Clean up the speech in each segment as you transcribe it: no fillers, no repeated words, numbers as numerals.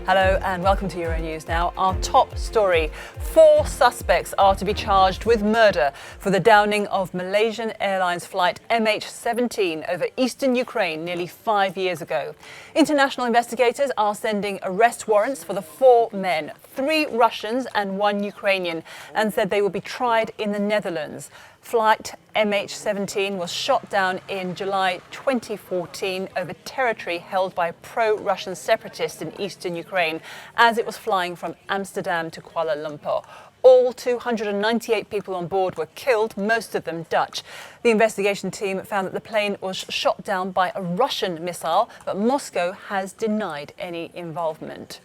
Hello and welcome to Euronews now. Our top story. 4 suspects are to be charged with murder for the downing of Malaysian Airlines flight MH17 over eastern Ukraine nearly 5 years ago. International investigators are sending arrest warrants for the 4 men, 3 Russians and 1 Ukrainian, and said they will be tried in the Netherlands. Flight MH17 was shot down in July 2014 over territory held by pro-Russian separatists in eastern Ukraine as it was flying from Amsterdam to Kuala Lumpur. All 298 people on board were killed, most of them Dutch. The investigation team found that the plane was shot down by a Russian missile, but Moscow has denied any involvement.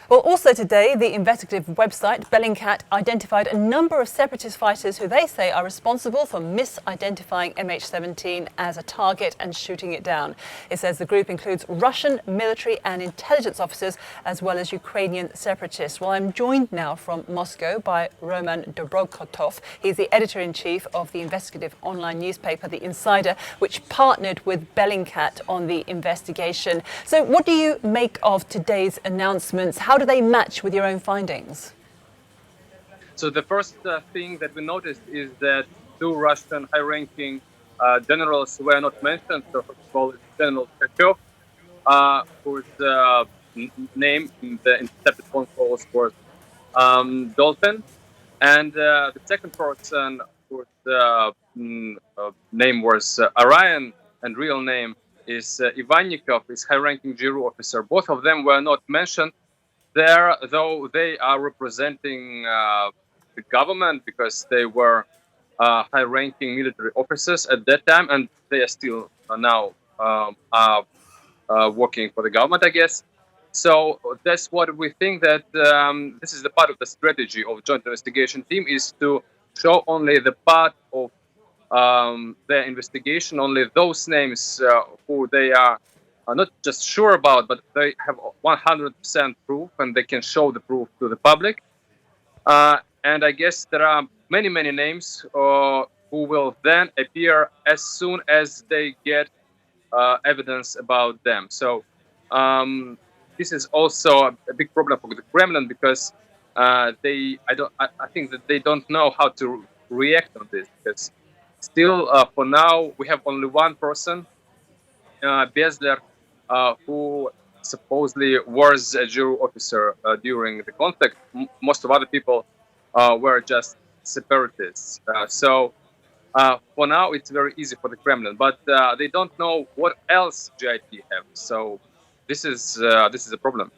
Well, also today, the investigative website Bellingcat identified a number of separatist fighters who they say are responsible for misidentifying MH17 as a target and shooting it down. It says the group includes Russian military and intelligence officers as well as Ukrainian separatists. Well, I'm joined now from Moscow by Roman Dobrokotov. He's the editor-in-chief of the investigative online newspaper The Insider, which partnered with Bellingcat on the investigation. So what do you make of today's announcements? How do they match with your own findings? So the first thing that we noticed is that 2 Russian high-ranking generals were not mentioned. So first of all, it's General Khrushchev, whose name in the intercepted phone calls was Dolphin, and the second person whose name was Orion and real name is Ivannikov, is high-ranking GRU officer. Both of them were not mentioned there, though they are representing the government because they were high-ranking military officers at that time, and they are still now working for the government, I guess. So that's what we think, that this is the part of the strategy of joint investigation team, is to show only the part of their investigation, only those names who they are not just sure about, but they have 100% proof and they can show the proof to the public. And I guess there are many names who will then appear as soon as they get evidence about them. So this is also a big problem for the Kremlin, because I think that they don't know how to react on this, because still for now we have only one person, Besler, who supposedly was a GRU officer during the conflict. Most of other people were just separatists. So for now, it's very easy for the Kremlin, but they don't know what else GIT have. So this is a problem.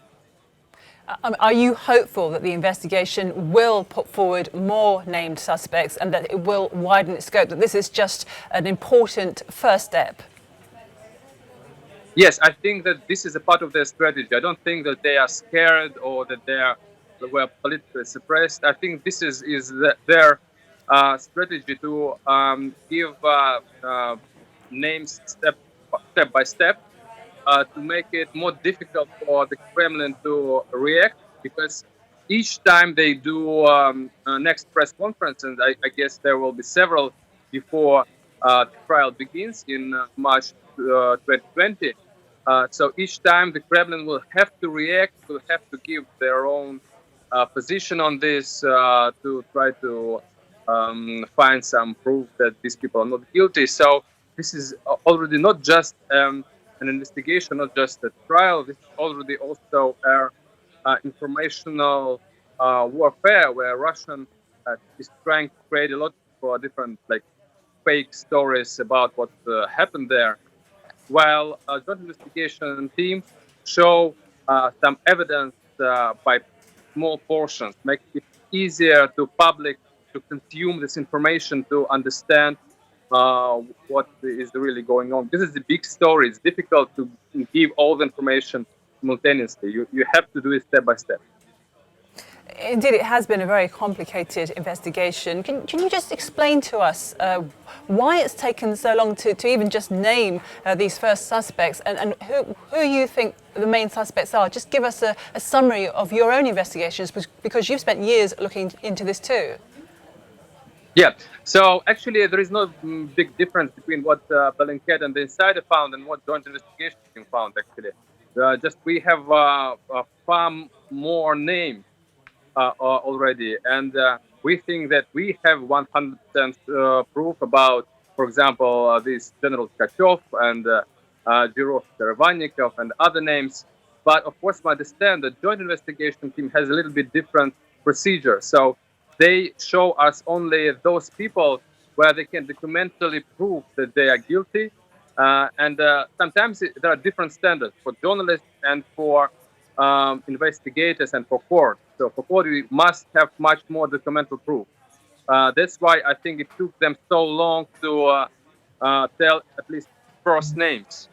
Are you hopeful that the investigation will put forward more named suspects and that it will widen its scope, that this is just an important first step? Yes, I think that this is a part of their strategy. I don't think that they are scared or that they were politically suppressed. I think this is their strategy to give names step by step, to make it more difficult for the Kremlin to react, because each time they do next press conference, and I guess there will be several before the trial begins in March 2020. So each time the Kremlin will have to react, will have to give their own position on this, to try to find some proof that these people are not guilty. So this is already not just an investigation, not just a trial. This is already also informational warfare, where Russian is trying to create a lot of different fake stories about what happened there, while a joint investigation team show some evidence by small portions, make it easier to public to consume this information, to understand what is really going on. This is the big story. It's difficult to give all the information simultaneously. You have to do it step by step. Indeed, it has been a very complicated investigation. Can you just explain to us why it's taken so long to even just name these first suspects, and who you think the main suspects are? Just give us a summary of your own investigations, because you've spent years looking into this too. Yeah, so actually there is no big difference between what Bellingcat and the Insider found and what joint investigation team found, actually. Just we have far more names already, and we think that we have 100% proof about, for example, this General Tkachov and Jirov Serevannikov and other names. But of course, we understand the joint investigation team has a little bit different procedure. So they show us only those people where they can documentally prove that they are guilty. And sometimes there are different standards for journalists and for investigators and for court. So for court, we must have much more documental proof. That's why I think it took them so long to tell at least first names.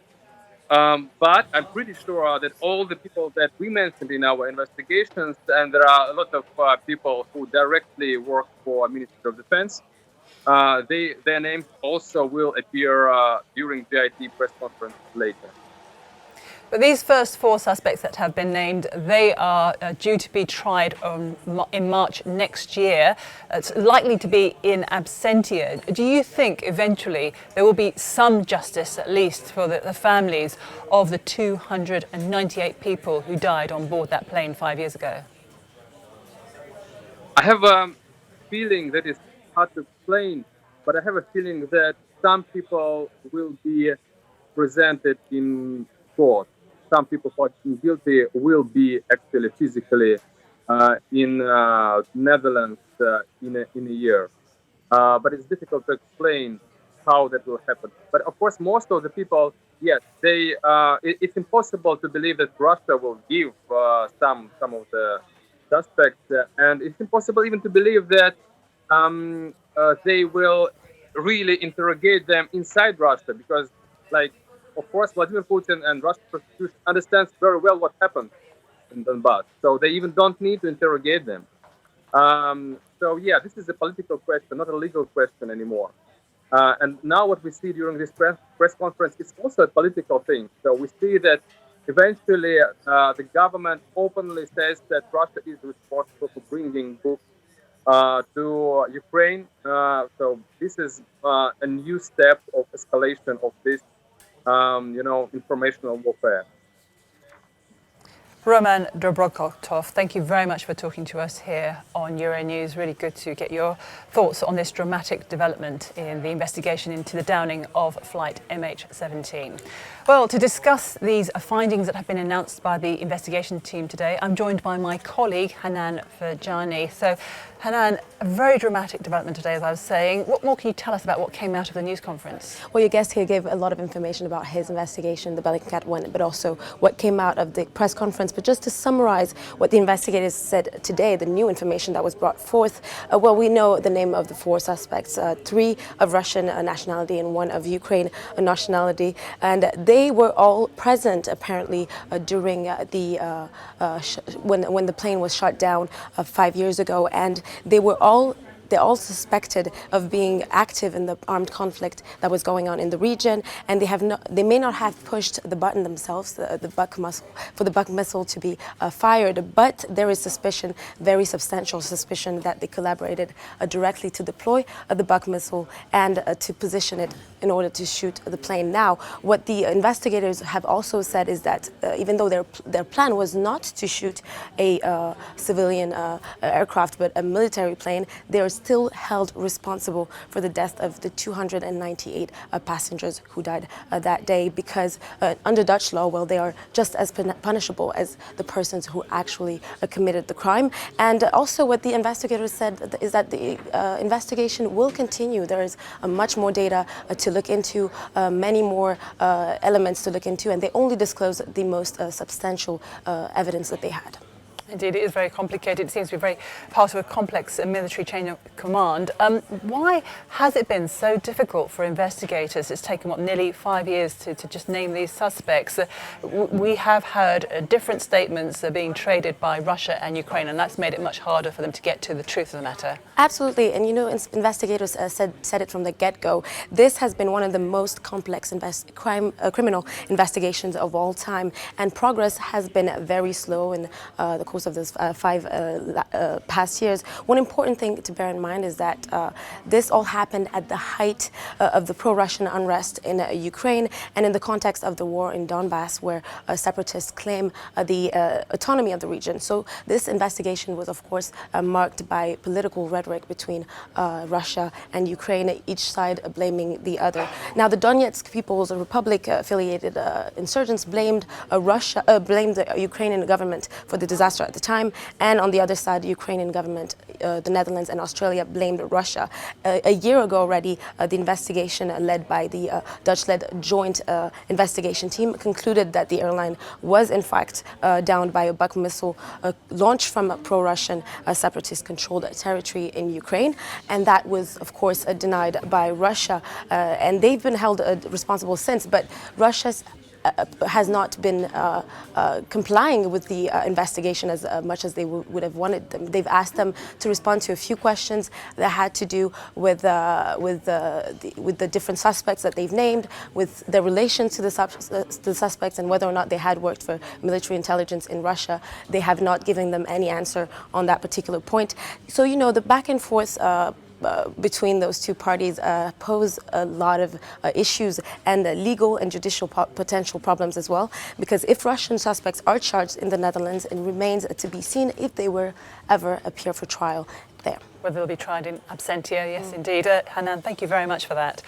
But I'm pretty sure that all the people that we mentioned in our investigations, and there are a lot of people who directly work for Ministry of Defense, their names also will appear during GIT press conference later. But these first four suspects that have been named, they are due to be tried in March next year. It's likely to be in absentia. Do you think eventually there will be some justice, at least for the families of the 298 people who died on board that plane 5 years ago? I have a feeling that it's hard to explain, but I have a feeling that some people will be presented in court. Some people found guilty will be actually physically in Netherlands in a year. But it's difficult to explain how that will happen. But of course, most of the people, yes, it's impossible to believe that Russia will give some of the suspects, and it's impossible even to believe that they will really interrogate them inside Russia, because, like, of course, Vladimir Putin and Russian prosecution understands very well what happened in Donbass, so they even don't need to interrogate them. So yeah, this is a political question, not a legal question anymore. And now what we see during this press conference is also a political thing. So we see that eventually the government openly says that Russia is responsible for bringing books to Ukraine. So this is a new step of escalation of this, informational warfare. Roman Dobrokotov, thank you very much for talking to us here on Euronews. Really good to get your thoughts on this dramatic development in the investigation into the downing of flight MH17. Well, to discuss these findings that have been announced by the investigation team today, I'm joined by my colleague Hanan Ferjani. So, Hanan, a very dramatic development today, as I was saying. What more can you tell us about what came out of the news conference? Well, your guest here gave a lot of information about his investigation, the Bellingcat one, but also what came out of the press conference. But just to summarize what the investigators said today, the new information that was brought forth, well, we know the name of the four suspects, 3 of Russian nationality and 1 of Ukraine nationality, and they were all present apparently during when the plane was shot down 5 years ago, and they're all suspected of being active in the armed conflict that was going on in the region, and they may not have pushed the button themselves, the Buck missile to be fired, but there is suspicion, very substantial suspicion, that they collaborated directly to deploy the Buck missile and to position it in order to shoot the plane. Now, what the investigators have also said is that even though their plan was not to shoot a civilian aircraft but a military plane, they are still held responsible for the death of the 298 passengers who died that day, because under Dutch law, well, they are just as punishable as the persons who actually committed the crime. And also what the investigators said is that the investigation will continue. There is much more data to look into, many more elements to look into, and they only disclose the most substantial evidence that they had. Indeed, it is very complicated. It seems to be very part of a complex military chain of command. Why has it been so difficult for investigators? It's taken, nearly 5 years to just name these suspects. We have heard different statements being traded by Russia and Ukraine, and that's made it much harder for them to get to the truth of the matter. Absolutely, and investigators said it from the get-go. This has been one of the most complex criminal investigations of all time, and progress has been very slow in the course course of this past years. One important thing to bear in mind is that this all happened at the height of the pro-Russian unrest in Ukraine and in the context of the war in Donbass, where separatists claim the autonomy of the region. So this investigation was, of course, marked by political rhetoric between Russia and Ukraine, each side blaming the other. Now, the Donetsk People's Republic-affiliated insurgents blamed the Ukrainian government for the disaster at the time, and on the other side, the Ukrainian government, the Netherlands and Australia blamed Russia. A year ago already, the investigation led by the Dutch-led joint investigation team concluded that the airline was in fact downed by a Buk missile launched from a pro-Russian separatist-controlled territory in Ukraine, and that was, of course, denied by Russia, and they've been held responsible since. But Russia's has not been complying with the investigation as much as they would have wanted them. They've asked them to respond to a few questions that had to do with the different suspects that they've named, with their relation to the suspects, and whether or not they had worked for military intelligence in Russia. They have not given them any answer on that particular point. So, you know, the back and forth between those two parties pose a lot of issues and legal and judicial potential problems as well, because if Russian suspects are charged in the Netherlands, it remains to be seen if they will ever appear for trial there. Whether they'll be tried in absentia, yes, indeed. Hanan, thank you very much for that.